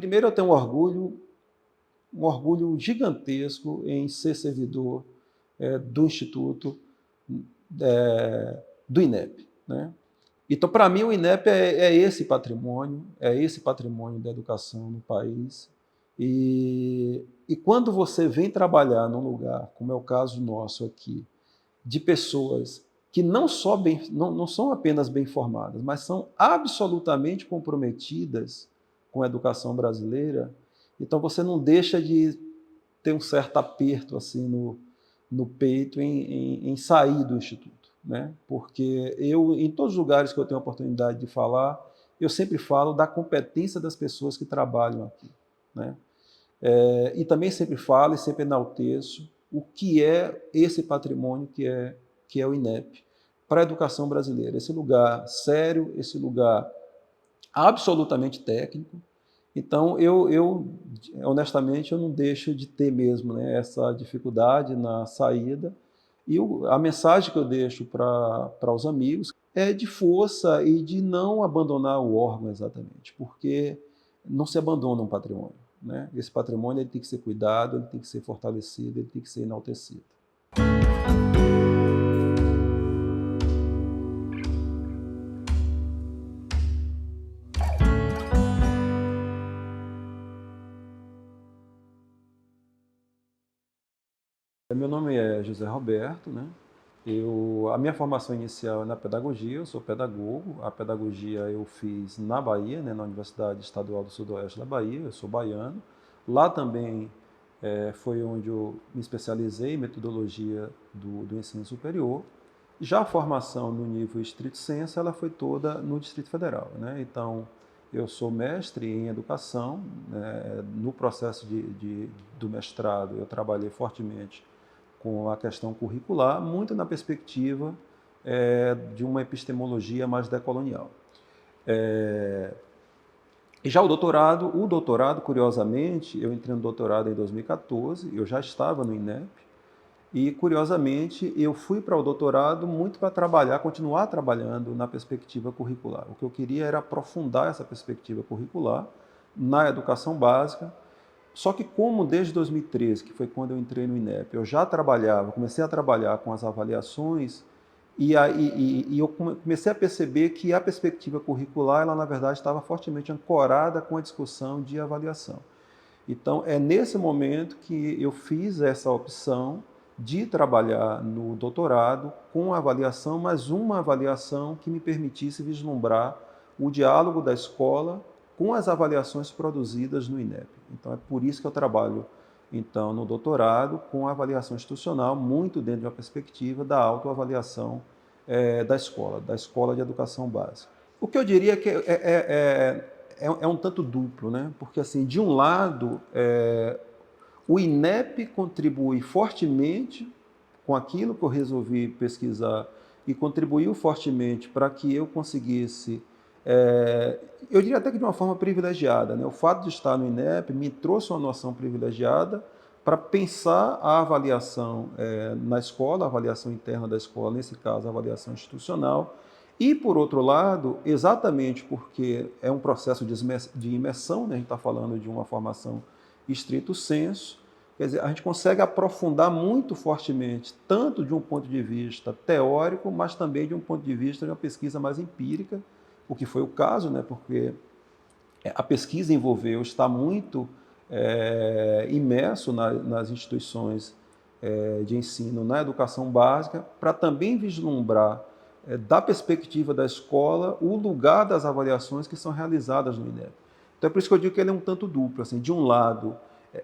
Primeiro, eu tenho um orgulho gigantesco em ser servidor do Instituto do INEP, né? Então, para mim, o INEP é esse patrimônio da educação no país. E quando você vem trabalhar num lugar, como é o caso nosso aqui, de pessoas que não são apenas bem formadas, mas são absolutamente comprometidas com a educação brasileira, então você não deixa de ter um certo aperto assim no peito em sair do Instituto, né? Porque eu, em todos os lugares que eu tenho a oportunidade de falar, eu sempre falo da competência das pessoas que trabalham aqui, né? E também sempre falo e sempre enalteço o que é esse patrimônio que é o INEP para a educação brasileira. Esse lugar sério, esse lugar absolutamente técnico. Então, honestamente, eu não deixo de ter mesmo, né, essa dificuldade na saída. E a mensagem que eu deixo para os amigos é de força e de não abandonar o órgão exatamente, porque não se abandona um patrimônio, né? Esse patrimônio ele tem que ser cuidado, ele tem que ser fortalecido, ele tem que ser enaltecido. Meu nome é José Roberto, né? A minha formação inicial é na pedagogia, eu sou pedagogo. A pedagogia eu fiz na Bahia, né, na Universidade Estadual do Sudoeste da Bahia, eu sou baiano. Lá também foi onde eu me especializei em metodologia do ensino superior. Já a formação no nível estrito sensu, ela foi toda no Distrito Federal, né? Então, eu sou mestre em educação, né? No processo do mestrado, eu trabalhei fortemente com a questão curricular, muito na perspectiva de uma epistemologia mais decolonial. E já o doutorado, curiosamente, eu entrei no doutorado em 2014, eu já estava no INEP, e curiosamente eu fui para o doutorado muito para trabalhar, continuar trabalhando na perspectiva curricular. O que eu queria era aprofundar essa perspectiva curricular na educação básica. Só que como desde 2013, que foi quando eu entrei no INEP, eu já comecei a trabalhar com as avaliações, e eu comecei a perceber que a perspectiva curricular, ela na verdade estava fortemente ancorada com a discussão de avaliação. Então é nesse momento que eu fiz essa opção de trabalhar no doutorado com avaliação, mas uma avaliação que me permitisse vislumbrar o diálogo da escola com as avaliações produzidas no INEP. Então é por isso que eu trabalho então no doutorado com a avaliação institucional, muito dentro de uma perspectiva da autoavaliação da escola de educação básica. O que eu diria que é um tanto duplo, né? Porque assim, de um lado, o INEP contribui fortemente com aquilo que eu resolvi pesquisar e contribuiu fortemente para que eu conseguisse, eu diria até que de uma forma privilegiada, né? O fato de estar no INEP me trouxe uma noção privilegiada para pensar a avaliação na escola, a avaliação interna da escola, nesse caso, a avaliação institucional. E, por outro lado, exatamente porque é um processo de imersão, né? A gente está falando de uma formação estrito sensu, quer dizer, a gente consegue aprofundar muito fortemente, tanto de um ponto de vista teórico, mas também de um ponto de vista de uma pesquisa mais empírica, o que foi o caso, né? Porque a pesquisa envolveu estar muito imerso nas instituições de ensino, na educação básica, para também vislumbrar, da perspectiva da escola, o lugar das avaliações que são realizadas no INEP. Então é por isso que eu digo que ele é um tanto duplo. Assim, de um lado,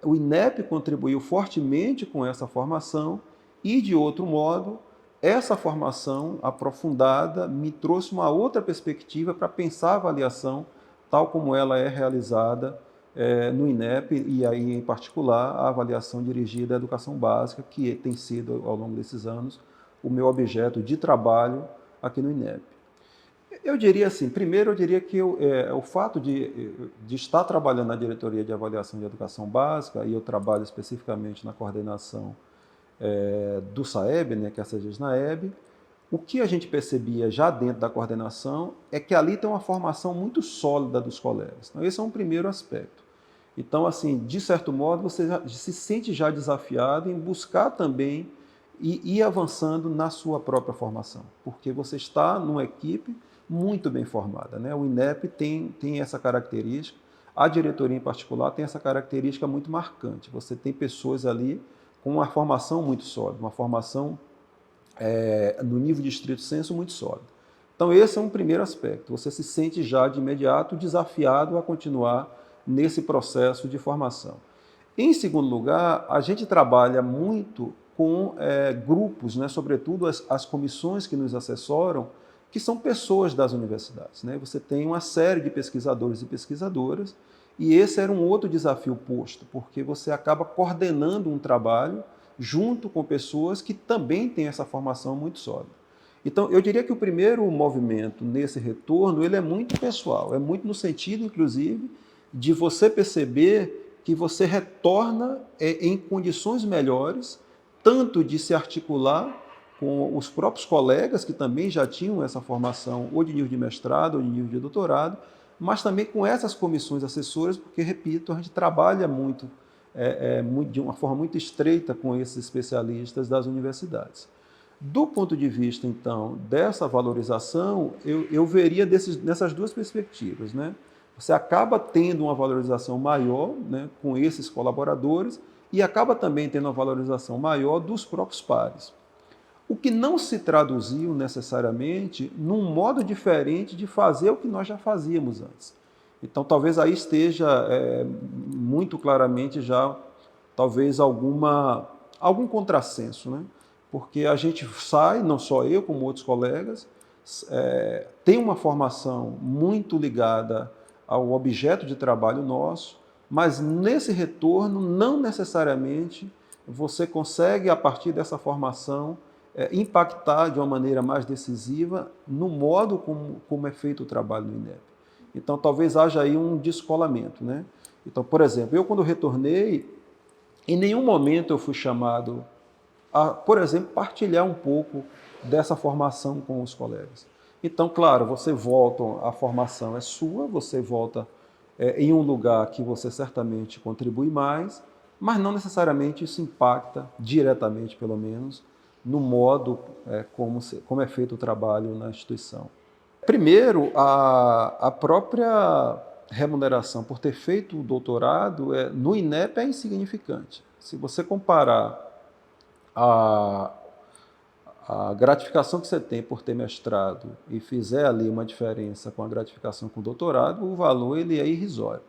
o INEP contribuiu fortemente com essa formação e, de outro modo, essa formação aprofundada me trouxe uma outra perspectiva para pensar a avaliação tal como ela é realizada no INEP, e aí, em particular, a avaliação dirigida à educação básica, que tem sido, ao longo desses anos, o meu objeto de trabalho aqui no INEP. Eu diria assim, primeiro eu diria que o fato de estar trabalhando na diretoria de avaliação de educação básica, e eu trabalho especificamente na coordenação do SAEB, né, que é a SEGES-NAEB, o que a gente percebia já dentro da coordenação é que ali tem uma formação muito sólida dos colegas. Então, esse é um primeiro aspecto. Então, assim, de certo modo, você se sente já desafiado em buscar também e ir avançando na sua própria formação, porque você está numa equipe muito bem formada, né? O INEP tem essa característica, a diretoria em particular tem essa característica muito marcante. Você tem pessoas ali com uma formação muito sólida, uma formação no nível de estrito senso muito sólida. Então esse é um primeiro aspecto, você se sente já de imediato desafiado a continuar nesse processo de formação. Em segundo lugar, a gente trabalha muito com grupos, né, sobretudo as comissões que nos assessoram, que são pessoas das universidades, né? Você tem uma série de pesquisadores e pesquisadoras, e esse era um outro desafio posto, porque você acaba coordenando um trabalho junto com pessoas que também têm essa formação muito sólida. Então, eu diria que o primeiro movimento nesse retorno, ele é muito pessoal, é muito no sentido, inclusive, de você perceber que você retorna em condições melhores, tanto de se articular com os próprios colegas que também já tinham essa formação, ou de nível de mestrado, ou de nível de doutorado, mas também com essas comissões assessoras, porque, repito, a gente trabalha muito, de uma forma muito estreita com esses especialistas das universidades. Do ponto de vista, então, dessa valorização, eu veria nessas duas perspectivas, né? Você acaba tendo uma valorização maior, né, com esses colaboradores e acaba também tendo uma valorização maior dos próprios pares. O que não se traduziu necessariamente num modo diferente de fazer o que nós já fazíamos antes. Então, talvez aí esteja muito claramente já, talvez algum contrassenso, né? Porque a gente sai, não só eu, como outros colegas, tem uma formação muito ligada ao objeto de trabalho nosso, mas nesse retorno, não necessariamente você consegue, a partir dessa formação, impactar de uma maneira mais decisiva no modo como é feito o trabalho no INEP. Então, talvez haja aí um descolamento, né? Então, por exemplo, eu quando retornei, em nenhum momento eu fui chamado a, por exemplo, partilhar um pouco dessa formação com os colegas. Então, claro, você volta, a formação é sua, você volta em um lugar que você certamente contribui mais, mas não necessariamente isso impacta diretamente, pelo menos, no modo como é feito o trabalho na instituição. Primeiro, a própria remuneração por ter feito o doutorado no INEP é insignificante. Se você comparar a, a gratificação que você tem por ter mestrado e fizer ali uma diferença com a gratificação com o doutorado, o valor ele é irrisório.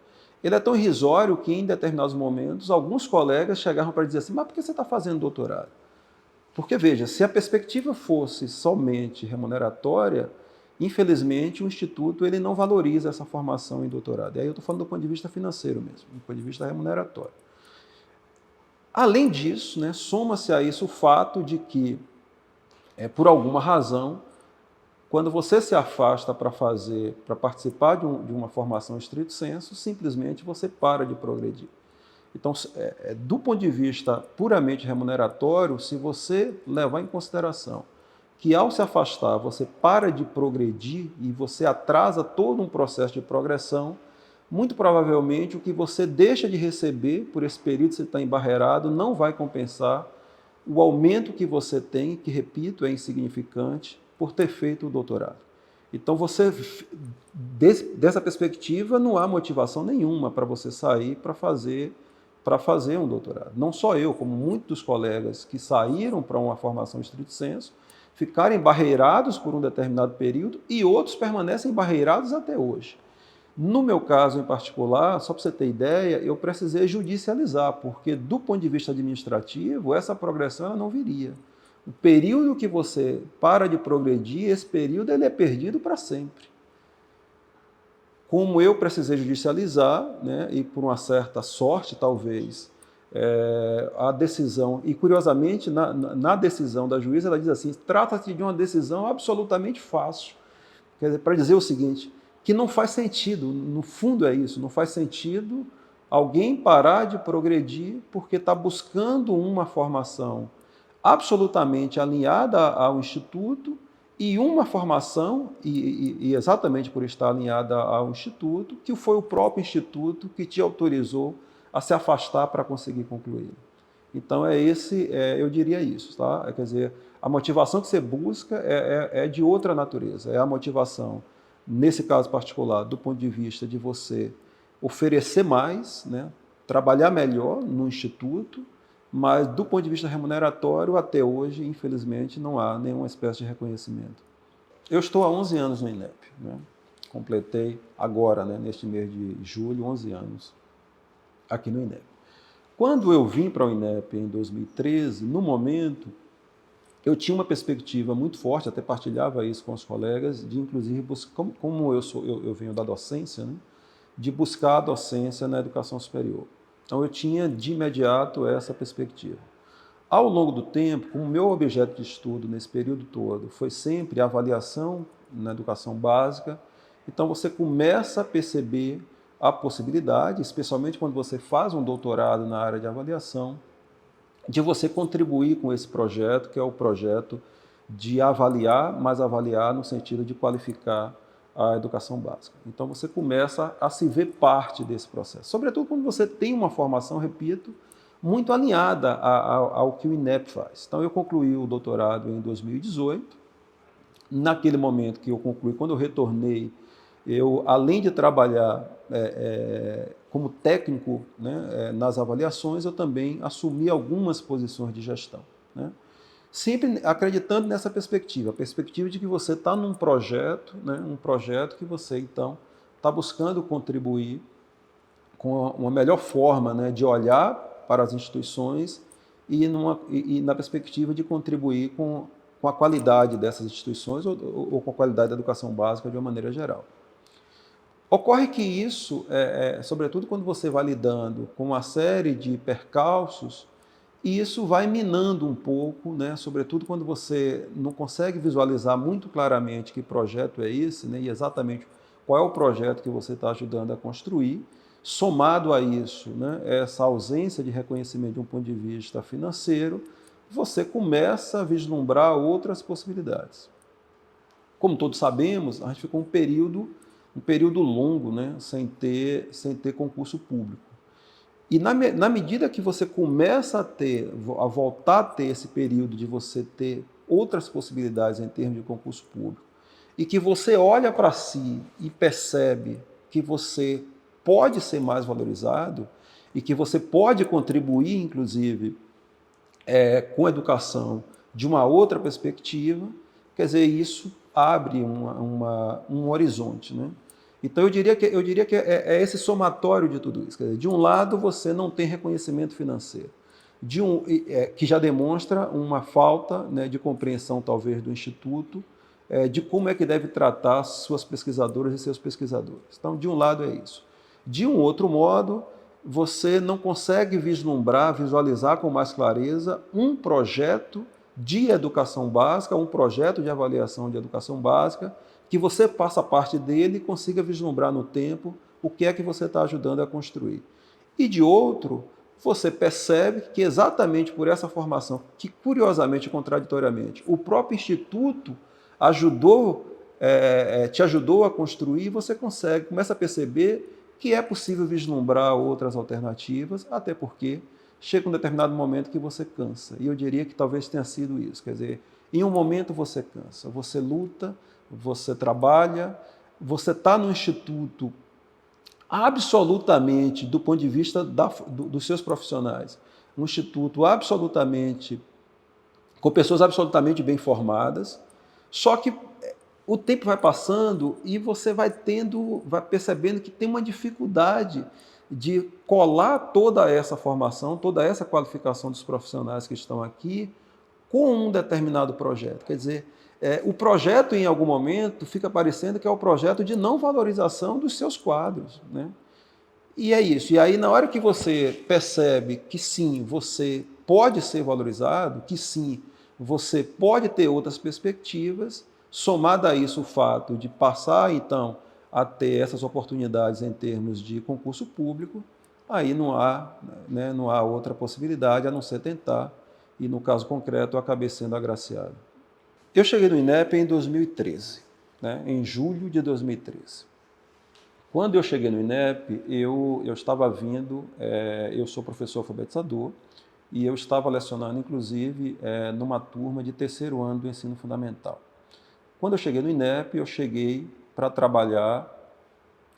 Ele é tão irrisório que em determinados momentos alguns colegas chegaram para dizer assim, mas por que você está fazendo doutorado? Porque veja, se a perspectiva fosse somente remuneratória, infelizmente o Instituto ele não valoriza essa formação em doutorado. E aí eu estou falando do ponto de vista financeiro mesmo, do ponto de vista remuneratório. Além disso, né, soma-se a isso o fato de que, por alguma razão, quando você se afasta para participar de uma formação estrito sensu, simplesmente você para de progredir. Então, do ponto de vista puramente remuneratório, se você levar em consideração que ao se afastar você para de progredir e você atrasa todo um processo de progressão, muito provavelmente o que você deixa de receber por esse período que você está embarreirado não vai compensar o aumento que você tem, que, repito, é insignificante, por ter feito o doutorado. Então, dessa perspectiva, não há motivação nenhuma para você sair para fazer um doutorado. Não só eu, como muitos dos colegas que saíram para uma formação estrito sensu, ficaram embarreirados por um determinado período e outros permanecem embarreirados até hoje. No meu caso em particular, só para você ter ideia, eu precisei judicializar, porque do ponto de vista administrativo, essa progressão ela não viria. O período que você para de progredir, esse período ele é perdido para sempre. Como eu precisei judicializar, né, e por uma certa sorte, talvez, a decisão, e curiosamente, na decisão da juíza, ela diz assim, trata-se de uma decisão absolutamente fácil. Quer dizer, para dizer o seguinte, que não faz sentido, no fundo é isso, não faz sentido alguém parar de progredir porque está buscando uma formação absolutamente alinhada ao Instituto e uma formação, e exatamente por estar alinhada ao Instituto, que foi o próprio Instituto que te autorizou a se afastar para conseguir concluir. Então, eu diria isso, tá? Quer dizer, a motivação que você busca é de outra natureza, é a motivação, nesse caso particular, do ponto de vista de você oferecer mais, né? Trabalhar melhor no Instituto, mas do ponto de vista remuneratório, até hoje, infelizmente, não há nenhuma espécie de reconhecimento. Eu estou há 11 anos no INEP, né? Completei agora, né, neste mês de julho, 11 anos aqui no INEP. Quando eu vim para o INEP em 2013, no momento, eu tinha uma perspectiva muito forte, até partilhava isso com os colegas, de inclusive, como eu venho da docência, né, de buscar a docência na educação superior. Então eu tinha de imediato essa perspectiva. Ao longo do tempo, como o meu objeto de estudo nesse período todo foi sempre a avaliação na educação básica, então você começa a perceber a possibilidade, especialmente quando você faz um doutorado na área de avaliação, de você contribuir com esse projeto, que é o projeto de avaliar, mas avaliar no sentido de qualificar a educação básica. Então você começa a se ver parte desse processo, sobretudo quando você tem uma formação, repito, muito alinhada ao que o INEP faz. Então eu concluí o doutorado em 2018, naquele momento que eu concluí, quando eu retornei, eu, além de trabalhar como técnico, né, nas avaliações, eu também assumi algumas posições de gestão, né? Sempre acreditando nessa perspectiva, a perspectiva de que você está num projeto, né, um projeto que você, então, está buscando contribuir com uma melhor forma, né, de olhar para as instituições e na perspectiva de contribuir com a qualidade dessas instituições ou com a qualidade da educação básica de uma maneira geral. Ocorre que isso, sobretudo quando você vai lidando com uma série de percalços, isso vai minando um pouco, né? Sobretudo quando você não consegue visualizar muito claramente que projeto é esse, né? E exatamente qual é o projeto que você está ajudando a construir. Somado a isso, né? Essa ausência de reconhecimento de um ponto de vista financeiro, você começa a vislumbrar outras possibilidades. Como todos sabemos, a gente ficou um período longo, né, sem ter concurso público. E na medida que você começa a voltar a ter esse período de você ter outras possibilidades em termos de concurso público, e que você olha para si e percebe que você pode ser mais valorizado e que você pode contribuir, inclusive, com a educação de uma outra perspectiva, quer dizer, isso abre um horizonte, né? Então eu diria que esse somatório de tudo isso. Quer dizer, de um lado, você não tem reconhecimento financeiro, que já demonstra uma falta, né, de compreensão, talvez, do Instituto, de como é que deve tratar suas pesquisadoras e seus pesquisadores. Então, de um lado é isso. De um outro modo, você não consegue visualizar com mais clareza um projeto de educação básica, um projeto de avaliação de educação básica, que você faça parte dele e consiga vislumbrar no tempo o que é que você está ajudando a construir. E de outro, você percebe que exatamente por essa formação, que curiosamente e contraditoriamente, o próprio Instituto te ajudou a construir, você começa a perceber que é possível vislumbrar outras alternativas, até porque chega um determinado momento que você cansa. E eu diria que talvez tenha sido isso. Quer dizer, em um momento você cansa, você luta, você trabalha, você está no Instituto absolutamente, do ponto de vista dos seus profissionais, um instituto absolutamente, com pessoas absolutamente bem formadas, só que o tempo vai passando e você vai percebendo que tem uma dificuldade de colar toda essa formação, toda essa qualificação dos profissionais que estão aqui com um determinado projeto. Quer dizer, o projeto, em algum momento, fica parecendo que é o projeto de não valorização dos seus quadros, né? E é isso. E aí, na hora que você percebe que sim, você pode ser valorizado, que sim, você pode ter outras perspectivas, somado a isso o fato de passar, então, a ter essas oportunidades em termos de concurso público, aí não há outra possibilidade a não ser tentar, e no caso concreto, eu acabei sendo agraciado. Eu cheguei no INEP em 2013, né, em julho de 2013. Quando eu cheguei no INEP, eu estava vindo, eu sou professor alfabetizador, e eu estava lecionando, inclusive, numa turma de terceiro ano do ensino fundamental. Quando eu cheguei no INEP, eu cheguei para trabalhar.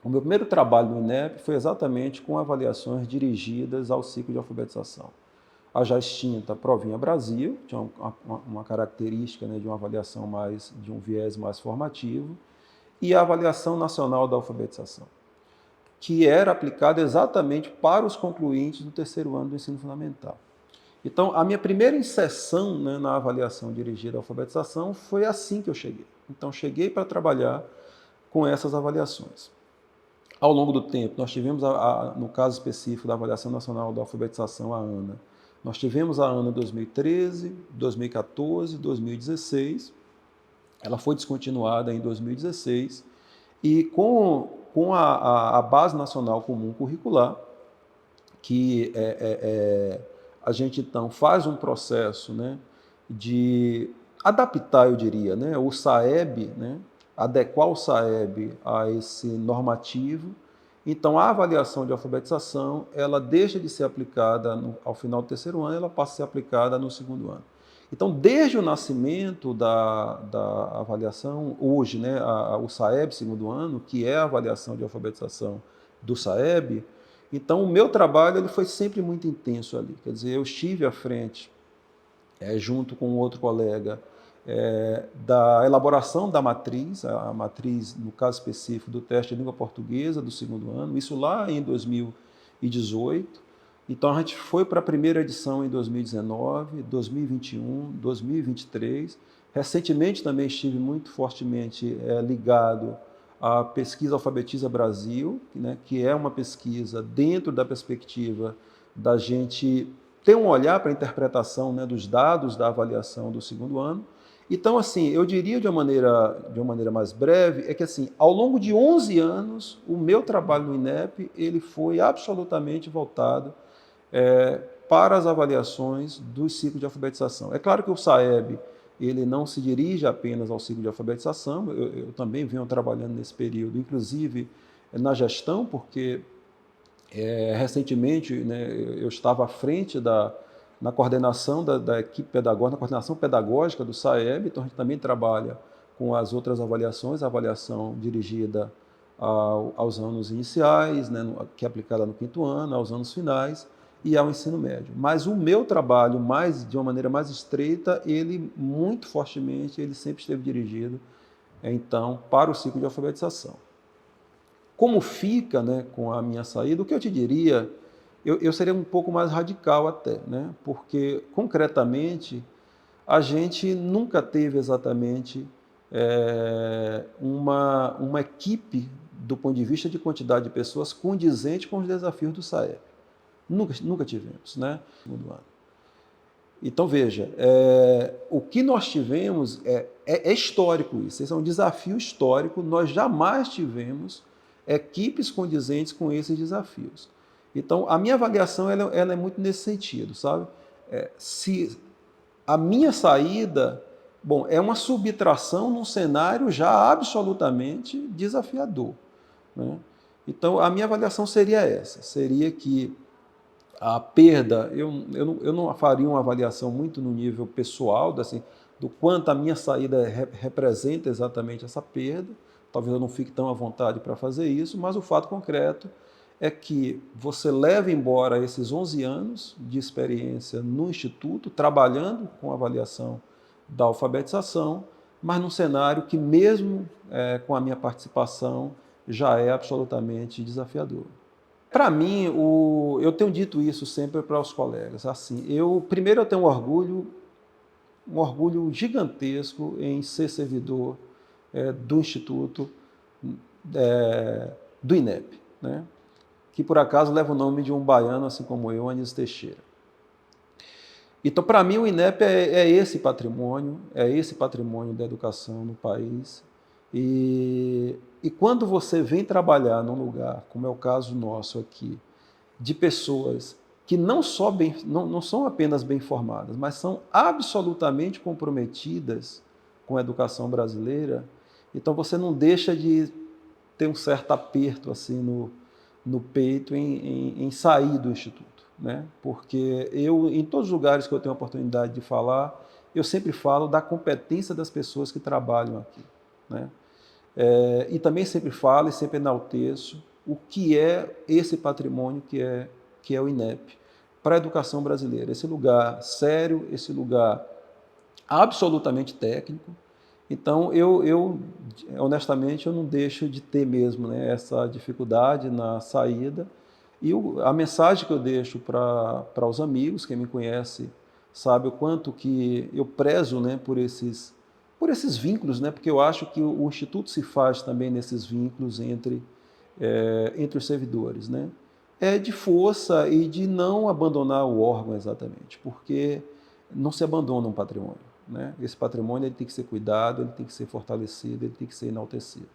O meu primeiro trabalho no INEP foi exatamente com avaliações dirigidas ao ciclo de alfabetização. A já extinta Provinha Brasil, tinha uma característica, né, de uma avaliação mais, de um viés mais formativo, e a Avaliação Nacional da Alfabetização, que era aplicada exatamente para os concluintes do terceiro ano do ensino fundamental. Então, a minha primeira inserção, né, na avaliação dirigida à alfabetização foi assim que eu cheguei. Então, cheguei para trabalhar com essas avaliações. Ao longo do tempo, nós tivemos, no caso específico da Avaliação Nacional da Alfabetização, a ANA, nós tivemos a ANA 2013, 2014, 2016, ela foi descontinuada em 2016, e com a Base Nacional Comum Curricular, que a gente então faz um processo, né, de adaptar, eu diria, né, o SAEB, né, adequar o SAEB a esse normativo. Então, a avaliação de alfabetização, ela deixa de ser aplicada ao final do terceiro ano, ela passa a ser aplicada no segundo ano. Então, desde o nascimento da avaliação, hoje, né, o SAEB segundo ano, que é a avaliação de alfabetização do SAEB, então o meu trabalho ele foi sempre muito intenso ali. Quer dizer, eu estive à frente, junto com outro colega, da elaboração da matriz, a matriz, no caso específico, do teste de língua portuguesa do segundo ano, isso lá em 2018. Então, a gente foi para a primeira edição em 2019, 2021, 2023. Recentemente também estive muito fortemente ligado à pesquisa Alfabetiza Brasil, né, que é uma pesquisa dentro da perspectiva da gente ter um olhar para a interpretação, né, dos dados da avaliação do segundo ano. Então, assim, eu diria de uma maneira mais breve, que assim, ao longo de 11 anos, o meu trabalho no INEP ele foi absolutamente voltado para as avaliações do ciclo de alfabetização. É claro que o SAEB ele não se dirige apenas ao ciclo de alfabetização, eu também venho trabalhando nesse período, inclusive na gestão, porque recentemente, né, eu estava à frente na coordenação da equipe pedagógica, na coordenação pedagógica do SAEB, então a gente também trabalha com as outras avaliações, a avaliação dirigida aos anos iniciais, né, que é aplicada no quinto ano, aos anos finais e ao ensino médio. Mas o meu trabalho, de uma maneira mais estreita, ele muito fortemente, ele sempre esteve dirigido, então, para o ciclo de alfabetização. Como fica, né, com a minha saída, o que eu te diria, eu seria um pouco mais radical até, né, porque, concretamente, a gente nunca teve exatamente uma equipe, do ponto de vista de quantidade de pessoas, condizente com os desafios do SAEB. Nunca tivemos, né? Então, veja, o que nós tivemos é histórico isso. Esse é um desafio histórico. Nós jamais tivemos equipes condizentes com esses desafios. Então, a minha avaliação ela é muito nesse sentido, sabe? Se a minha saída, bom, é uma subtração num cenário já absolutamente desafiador, né? Então, a minha avaliação seria essa, seria que a perda, eu não faria uma avaliação muito no nível pessoal, assim, do quanto a minha saída representa exatamente essa perda, talvez eu não fique tão à vontade para fazer isso, mas o fato concreto é que você leva embora esses 11 anos de experiência no Instituto, trabalhando com a avaliação da alfabetização, mas num cenário que mesmo com a minha participação já é absolutamente desafiador. Para mim, eu tenho dito isso sempre para os colegas. Assim, primeiro eu tenho um orgulho gigantesco em ser servidor do Instituto do INEP, né? Que por acaso leva o nome de um baiano, assim como eu, Anísio Teixeira. Então, para mim, o INEP é esse patrimônio da educação no país. E quando você vem trabalhar num lugar, como é o caso nosso aqui, de pessoas que não são apenas bem formadas, mas são absolutamente comprometidas com a educação brasileira, então você não deixa de ter um certo aperto assim no peito em sair do Instituto, né? Porque eu, em todos os lugares que eu tenho a oportunidade de falar, eu sempre falo da competência das pessoas que trabalham aqui, né? E também sempre falo e sempre enalteço o que é esse patrimônio que é o INEP para a educação brasileira. Esse lugar sério, esse lugar absolutamente técnico. Então, honestamente, eu não deixo de ter mesmo, né, essa dificuldade na saída. E a mensagem que eu deixo para os amigos, quem me conhece sabe o quanto que eu prezo, né, por esses vínculos, né, porque eu acho que o Instituto se faz também nesses vínculos entre os servidores, né, de força e de não abandonar o órgão exatamente, porque não se abandona um patrimônio, né? Esse patrimônio ele tem que ser cuidado, ele tem que ser fortalecido, ele tem que ser enaltecido.